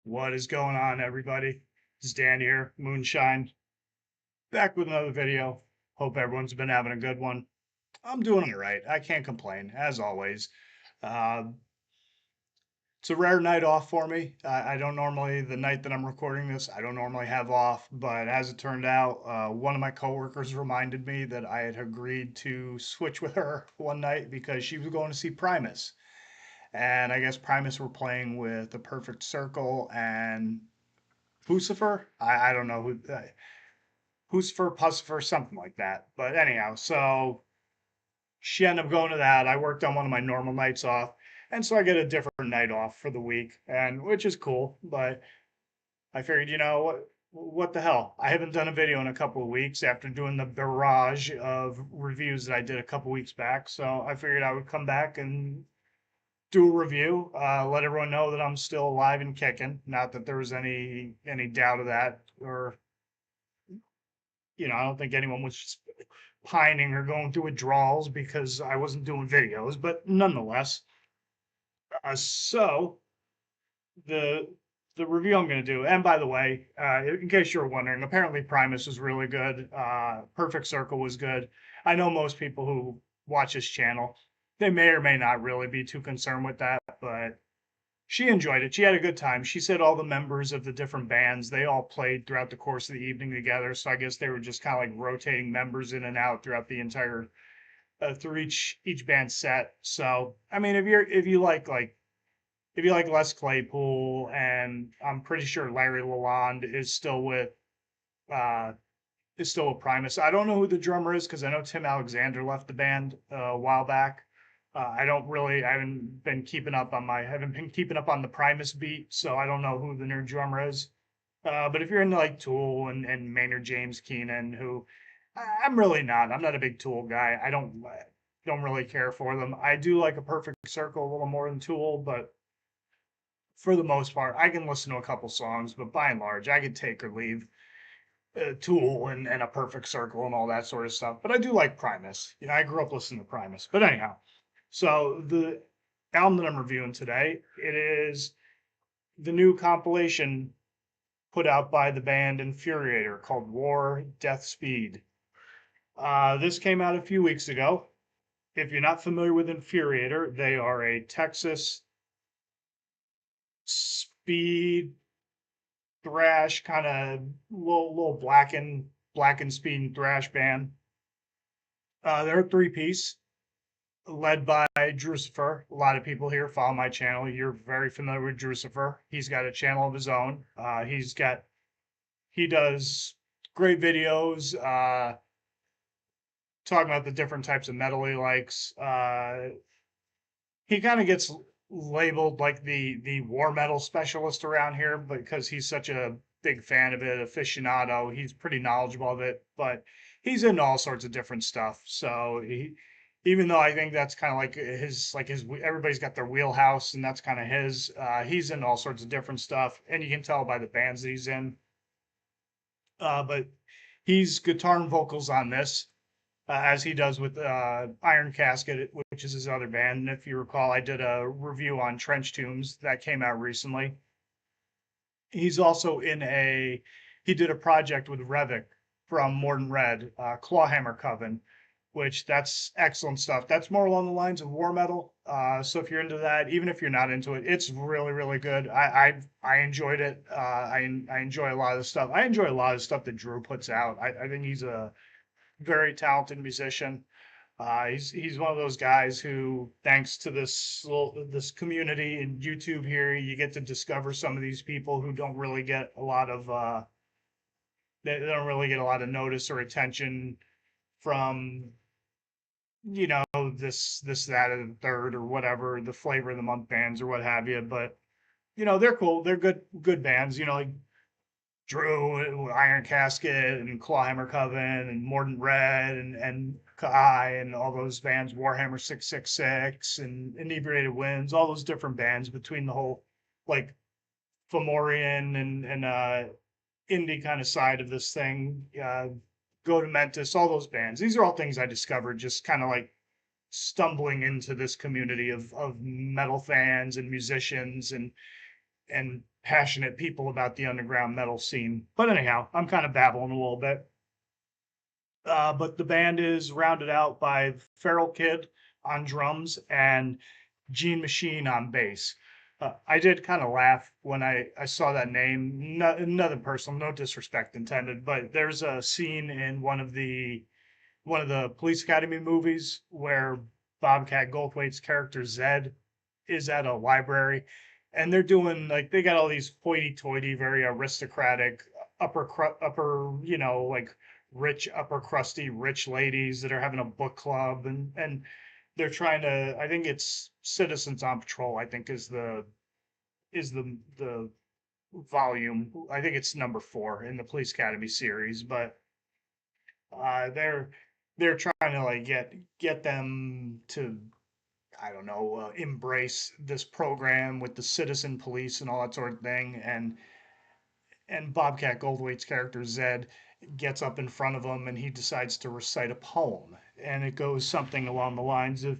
What is going on, everybody? It's Dan here, Moonshine, back with another video. Hope everyone's been having a good one. I'm doing all right. I can't complain, as always. Uh, it's a rare night off for me. I don't normally, the night that I'm recording this, I don't normally have off, but as it turned out, one of my coworkers reminded me that I had agreed to switch with her one night because she was going to see Primus. And I guess Primus were playing with The Perfect Circle and Lucifer. I don't know who. Husifer, Pussifer, something like that. But anyhow, so she ended up going to that. I worked on one of my normal nights off. And so I get a different night off for the week, and which is cool. But I figured, what the hell? I haven't done a video in a couple of weeks after doing the barrage of reviews that I did a couple weeks back. So I figured I would come back and do a review, let everyone know that I'm still alive and kicking. Not that there was any doubt of that, or I don't think anyone was pining or going through withdrawals because I wasn't doing videos, but nonetheless. So the review I'm going to do, and by the way, in case you're wondering, apparently Primus was really good. Perfect Circle was good. I know most people who watch this channel, they may or may not really be too concerned with that, but she enjoyed it. She had a good time. She said all the members of the different bands, they all played throughout the course of the evening together. So I guess they were just kind of like rotating members in and out throughout the entire through each band set. So I mean, if you like Les Claypool, and I'm pretty sure Larry Lalonde uh is still with Primus. I don't know who the drummer is because I know Tim Alexander left the band a while back. I haven't been keeping up on the Primus beat, so I don't know who the new drummer is. But if you're into like Tool and Maynard James Keenan, who I'm really not. I'm not a big Tool guy. I don't really care for them. I do like a Perfect Circle a little more than Tool, but for the most part, I can listen to a couple songs. But by and large, I could take or leave Tool and a Perfect Circle and all that sort of stuff. But I do like Primus. I grew up listening to Primus. But anyhow, so the album that I'm reviewing today, it is the new compilation put out by the band Infuriator called War, Death, Speed. This came out a few weeks ago. If you're not familiar with Infuriator, they are a Texas speed thrash kind of little blackened speed and thrash band. They're a three-piece led by Drucifer. A lot of people here follow my channel. You're very familiar with Drucifer. He's got a channel of his own. He does great videos talking about the different types of metal he likes. He kind of gets labeled like the war metal specialist around here because he's such a big fan of it, aficionado. He's pretty knowledgeable of it, but he's into all sorts of different stuff. So even though I think that's kind of like his everybody's got their wheelhouse and that's kind of his, he's in all sorts of different stuff, and you can tell by the bands that he's in. But he's guitar and vocals on this, as he does with Iron Casket, which is his other band. And if you recall, I did a review on Trench Tombs that came out recently. He's also he did a project with Revik from Morden Red, Clawhammer Coven, which that's excellent stuff. That's more along the lines of war metal. So if you're into that, even if you're not into it, it's really, really good. I enjoyed it. I enjoy a lot of the stuff. I enjoy a lot of the stuff that Drew puts out. I think he's a very talented musician. He's one of those guys who, thanks to this community in YouTube here, you get to discover some of these people who don't really get a lot of they don't really get a lot of notice or attention from this that and the third or whatever, the flavor of the month bands or what have you. But they're cool. They're good bands. Like Drew, Iron Casket, and Clawhammer Coven, and Morden Red, and Kai, and all those bands, Warhammer 666, and Inebriated Winds, all those different bands between the whole, like, Fomorian and indie kind of side of this thing. Go to Mentis, all those bands. These are all things I discovered just kind of like stumbling into this community of metal fans and musicians and passionate people about the underground metal scene. But anyhow, I'm kind of babbling a little bit. But the band is rounded out by Feral Kid on drums and Gene Machine on bass. I did kind of laugh when I saw that name. No, nothing personal, no disrespect intended, but there's a scene in one of the Police Academy movies where Bobcat Goldthwait's character Zed is at a library, and they're doing like they got all these hoity-toity, very aristocratic upper, like rich upper crusty rich ladies that are having a book club, and they're trying to. I think it's Citizens on Patrol. I think is the volume. I think it's number 4 in the Police Academy series, but they're trying to like get them to, I don't know, embrace this program with the citizen police and all that sort of thing. And Bobcat Goldthwait's character Zed gets up in front of them and he decides to recite a poem, and it goes something along the lines of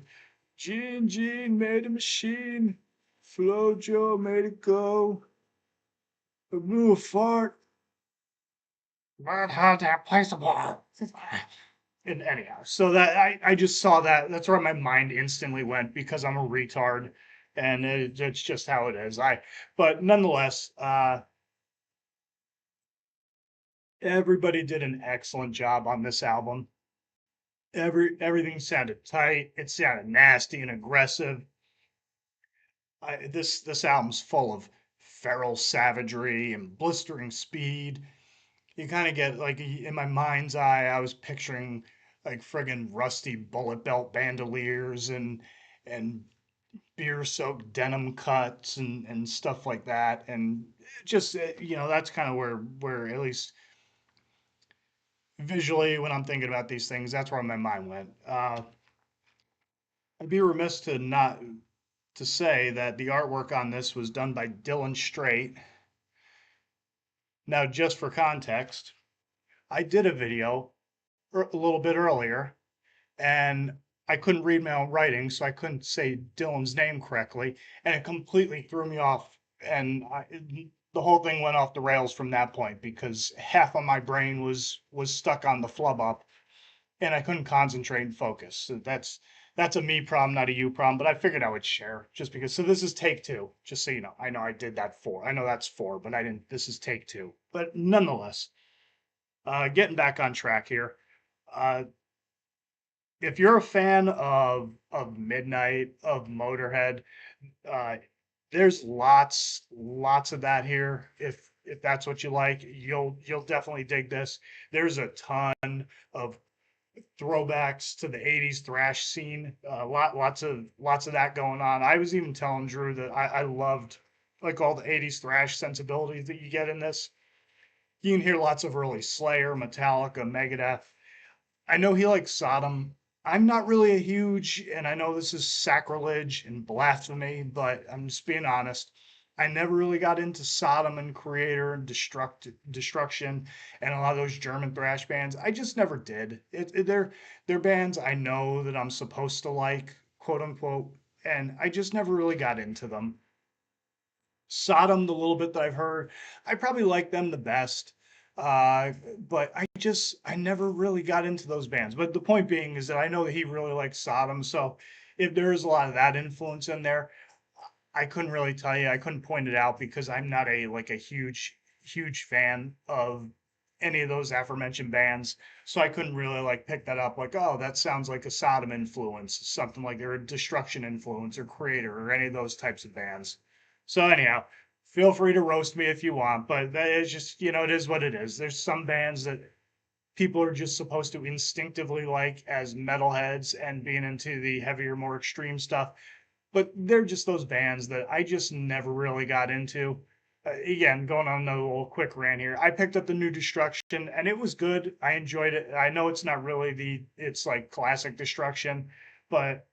Gene made a machine, Flojo made it go, a blew a fart, but how to place a ball. And anyhow, so that I just saw that. That's where my mind instantly went because I'm a retard, and it's just how it is. But nonetheless, everybody did an excellent job on this album. Everything sounded tight. It sounded nasty and aggressive. This album's full of feral savagery and blistering speed. You kind of get like in my mind's eye, I was picturing like friggin' rusty bullet belt bandoliers and beer soaked denim cuts and stuff like that. And just that's kind of where at least visually when I'm thinking about these things, that's where my mind went. I'd be remiss to not to say that the artwork on this was done by Dylan Straight. Now, just for context, I did a video a little bit earlier, and I couldn't read my own writing, so I couldn't say Dylan's name correctly, and it completely threw me off. And the whole thing went off the rails from that point because half of my brain was stuck on the flub up, and I couldn't concentrate and focus. So that's a me problem, not a you problem. But I figured I would share just because. So this is take 2, just so you know. I know I did that 4. I know that's 4, but I didn't. This is take 2. But nonetheless, getting back on track here. Uh, if you're a fan of Midnight, of Motorhead, uh, there's lots of that here. If that's what you like, you'll definitely dig this. There's a ton of throwbacks to the 80s thrash scene. Lots of that going on. I was even telling Drew that I loved like all the 80s thrash sensibilities that you get in this. You can hear lots of early Slayer, Metallica, Megadeth. I know he likes Sodom. I'm not really a huge, and I know this is sacrilege and blasphemy, but I'm just being honest. I never really got into Sodom and Creator and Destruction and a lot of those German thrash bands. I just never did. They're bands I know that I'm supposed to like, quote unquote, and I just never really got into them. Sodom, the little bit that I've heard, I probably like them the best. Uh, but I never really got into those bands. But the point being is that I know that he really likes Sodom. So if there is a lot of that influence in there, I couldn't really tell you. I couldn't point it out because I'm not a huge fan of any of those aforementioned bands. So I couldn't really like pick that up like, oh, that sounds like a Sodom influence, something like or a Destruction influence or Creator or any of those types of bands. So anyhow, feel free to roast me if you want, but that is just, it is what it is. There's some bands that people are just supposed to instinctively like as metalheads and being into the heavier, more extreme stuff, but they're just those bands that I just never really got into. Again, going on another little quick rant here. I picked up the new Destruction and it was good. I enjoyed it. I know it's not really it's like classic Destruction, but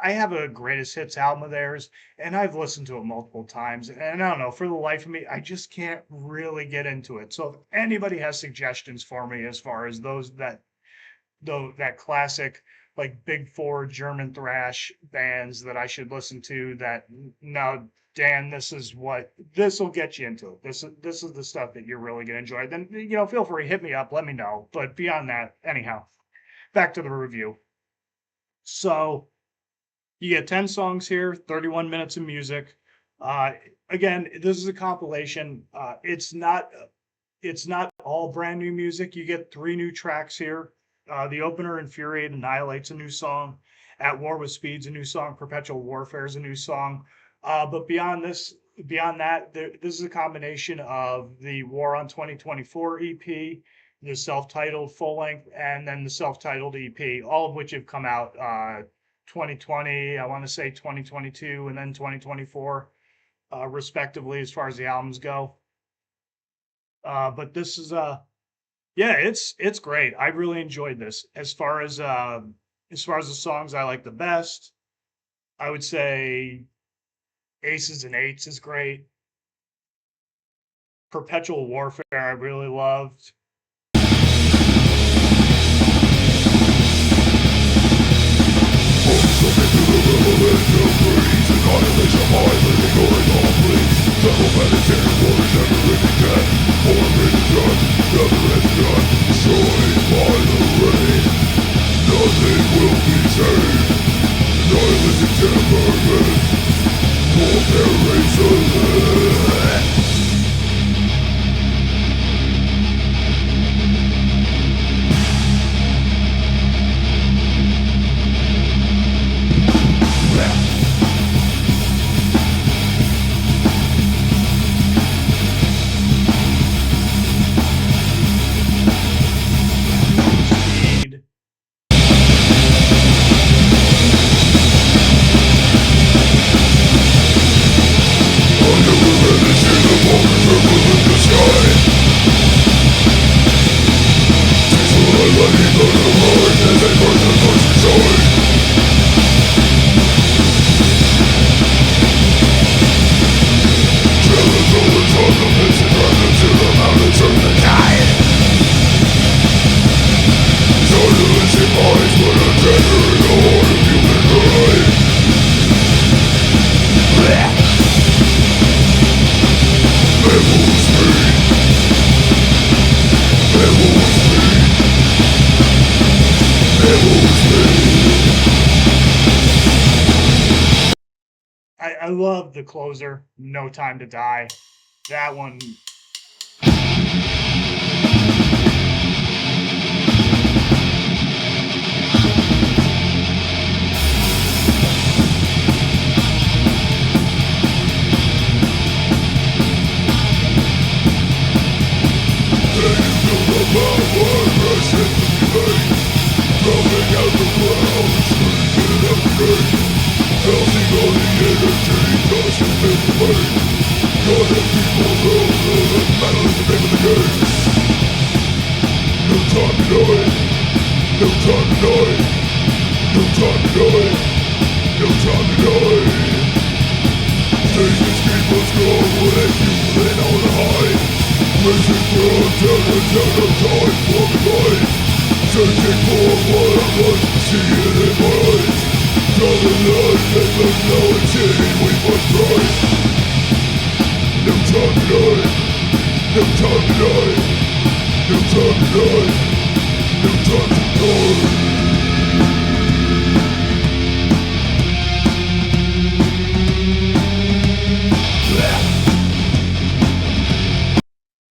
I have a greatest hits album of theirs and I've listened to it multiple times. And I don't know, for the life of me, I just can't really get into it. So if anybody has suggestions for me as far as those that classic like big 4 German thrash bands that I should listen to that now Dan, this will get you into it. This is the stuff that you're really gonna enjoy. Then feel free, hit me up, let me know. But beyond that, anyhow, back to the review. So you get 10 songs here, 31 minutes of music. Uh, Again, this is a compilation. It's not all brand new music. You get three new tracks here. The opener, Infuriator, Annihilate's a new song. At War with Speed's a new song. Perpetual Warfare is a new song. But beyond that, this is a combination of the War on 2024 EP, the self-titled full length, and then the self-titled EP, all of which have come out 2020, I want to say 2022, and then 2024, respectively, as far as the albums go. But this is yeah, it's great. I really enjoyed this. As far as the songs I like the best, I would say Aces and Eights is great. Perpetual Warfare I really loved. Speed. I love the closer, No Time to Die. That one.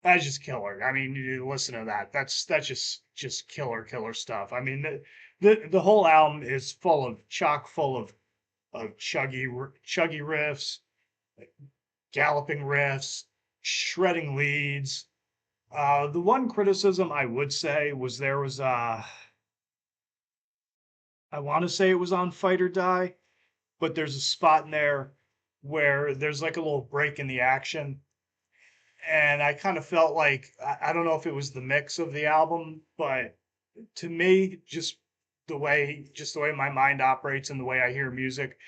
That's just killer. I mean, you listen to that. That's just killer stuff. I mean, the whole album is chock full of chuggy riffs, galloping riffs, shredding leads. The one criticism I would say was I want to say it was on Fight or Die, but there's a spot in there where there's like a little break in the action, and I kind of felt like I don't know if it was the mix of the album, but to me, just the way my mind operates and the way I hear music,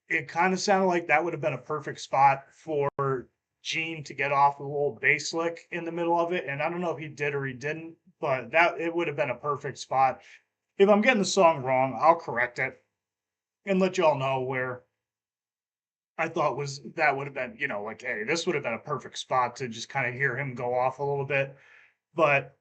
it kind of sounded like that would have been a perfect spot for Gene to get off with a little bass lick in the middle of it. And I don't know if he did or he didn't, but that it would have been a perfect spot. If I'm getting the song wrong, I'll correct it and let y'all know I thought was that would have been, like, hey, this would have been a perfect spot to just kind of hear him go off a little bit. But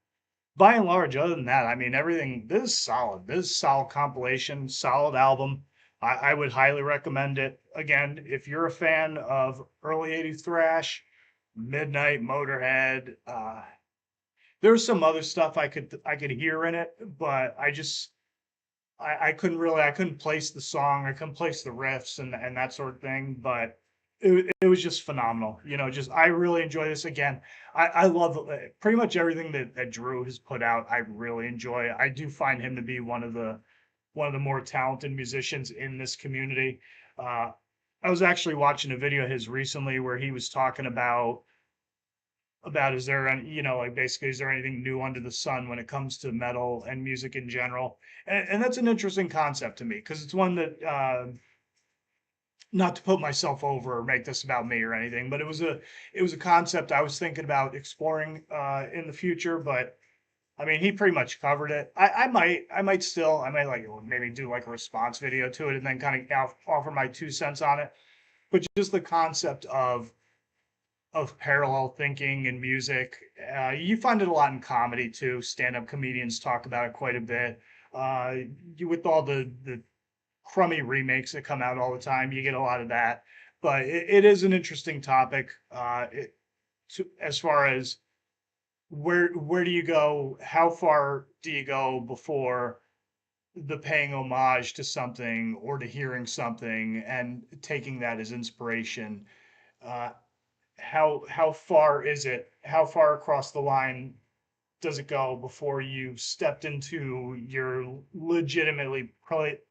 by and large, other than that, I mean, everything, this is solid. This is solid compilation, solid album. I would highly recommend it. Again, if you're a fan of early 80s thrash, Midnight, Motorhead, there's some other stuff I could hear in it, but I couldn't really I couldn't place the song, I couldn't place the riffs and that sort of thing, but it was just phenomenal. Just I really enjoy this again. I love pretty much everything that Drew has put out. I really enjoy. I do find him to be one of the more talented musicians in this community. Uh, I was actually watching a video of his recently where he was talking about is there any, like basically is there anything new under the sun when it comes to metal and music in general? And that's an interesting concept to me because it's one that not to put myself over or make this about me or anything, but it was a concept I was thinking about exploring in the future. But I mean, he pretty much covered it. I might like maybe do like a response video to it and then kind of offer my 2 cents on it. But just the concept of parallel thinking in music. You find it a lot in comedy too. Stand-up comedians talk about it quite a bit. Uh, with all the crummy remakes that come out all the time, you get a lot of that. But it is an interesting topic. As far as where do you go? How far do you go before the paying homage to something or to hearing something and taking that as inspiration? Uh, how far is it? How far across the line does it go before you stepped into your legitimately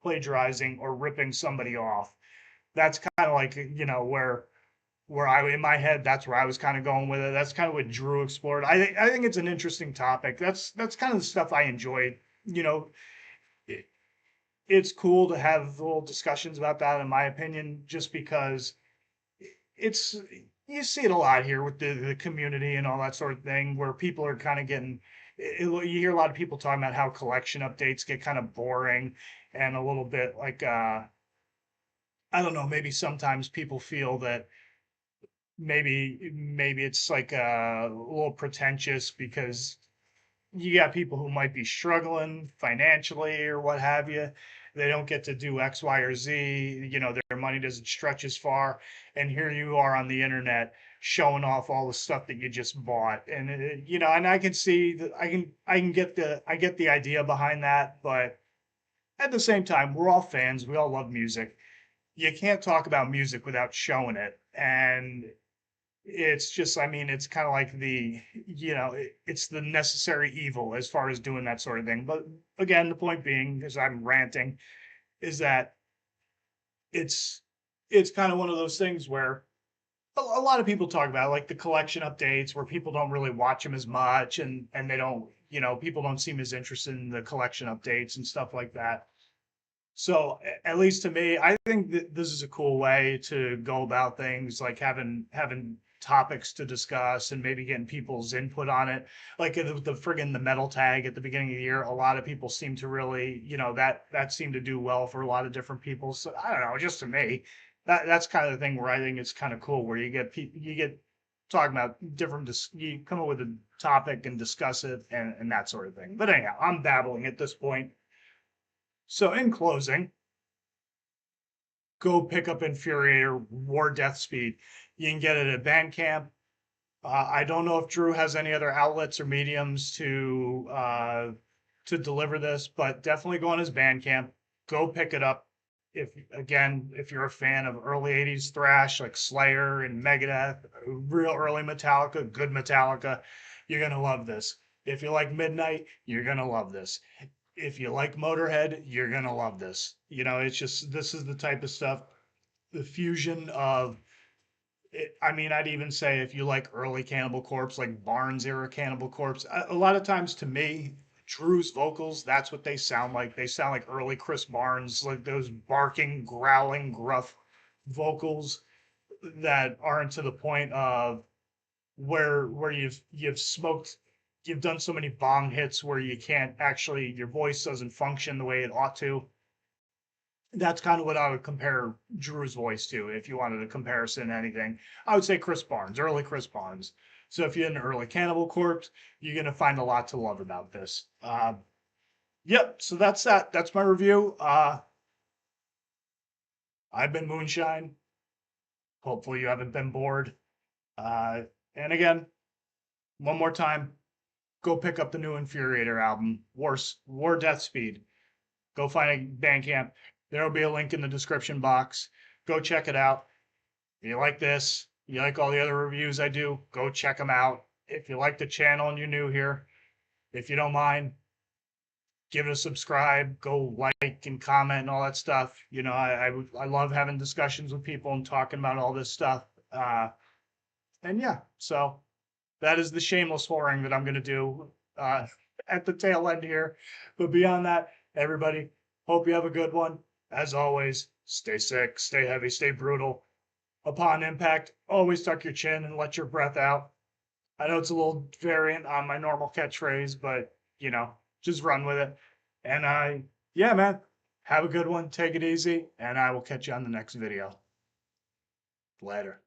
plagiarizing or ripping somebody off? That's kind of like where I in my head that's where I was kind of going with it. That's kind of what Drew explored. I think it's an interesting topic. That's kind of the stuff I enjoyed. You know, it, it's cool to have little discussions about that, in my opinion, just because it's you see it a lot here with the community and all that sort of thing where people are kind of getting you hear a lot of people talking about how collection updates get kind of boring and a little bit like I don't know, maybe sometimes people feel that maybe it's like a little pretentious because you got people who might be struggling financially or what have you. They don't get to do X, Y, or Z. Their money doesn't stretch as far. And here you are on the internet showing off all the stuff that you just bought. And and I can see that I get the idea behind that, but at the same time, we're all fans. We all love music. You can't talk about music without showing it. And it's just, I mean, it's kind of like it's the necessary evil as far as doing that sort of thing. But again, the point being, as I'm ranting, is that it's it's kind of one of those things where a lot of people talk about like the collection updates where people don't really watch them as much and they don't, people don't seem as interested in the collection updates and stuff like that. So at least to me, I think that this is a cool way to go about things, like having topics to discuss and maybe getting people's input on it. Like the friggin' the metal tag at the beginning of the year, a lot of people seem to really, that seemed to do well for a lot of different people. So I don't know, just to me, that's kind of the thing where I think it's kind of cool, where you get talking about different, you come up with a topic and discuss it and that sort of thing. But anyhow, I'm babbling at this point. So in closing, go pick up Infuriator War Death Speed. You can get it at Bandcamp. I don't know if Drew has any other outlets or mediums to deliver this, but definitely go on his Bandcamp. Go pick it up. If you're a fan of early '80s thrash like Slayer and Megadeth, real early Metallica, good Metallica, you're gonna love this. If you like Midnight, you're gonna love this. If you like Motorhead, you're gonna love this. It's just this is the type of stuff, the fusion of it. I mean, I'd even say if you like early Cannibal Corpse, like Barnes era Cannibal Corpse, a lot of times to me, Drew's vocals, that's what they sound like. They sound like early Chris Barnes, like those barking, growling, gruff vocals that aren't to the point of where you've smoked, you've done so many bong hits where you can't actually, your voice doesn't function the way it ought to. That's kind of what I would compare Drew's voice to. If you wanted a comparison to anything, I would say Chris Barnes, early Chris Barnes. So if you're an early Cannibal Corpse, you're gonna find a lot to love about this. Yep. So that's that. That's my review. I've been Moonshine. Hopefully you haven't been bored. Uh, and again, one more time, go pick up the new Infuriator album, War Death Speed. Go find a Bandcamp. There'll be a link in the description box. Go check it out. If you like this, you like all the other reviews I do, go check them out. If you like the channel and you're new here, if you don't mind, give it a subscribe, go like and comment and all that stuff. You know, I love having discussions with people and talking about all this stuff. And yeah, so that is the shameless whoring that I'm going to do at the tail end here. But beyond that, everybody, hope you have a good one. As always, stay sick, stay heavy, stay brutal. Upon impact, always tuck your chin and let your breath out. I know it's a little variant on my normal catchphrase, but you know, just run with it. And yeah, man, have a good one. Take it easy, and I will catch you on the next video. Later.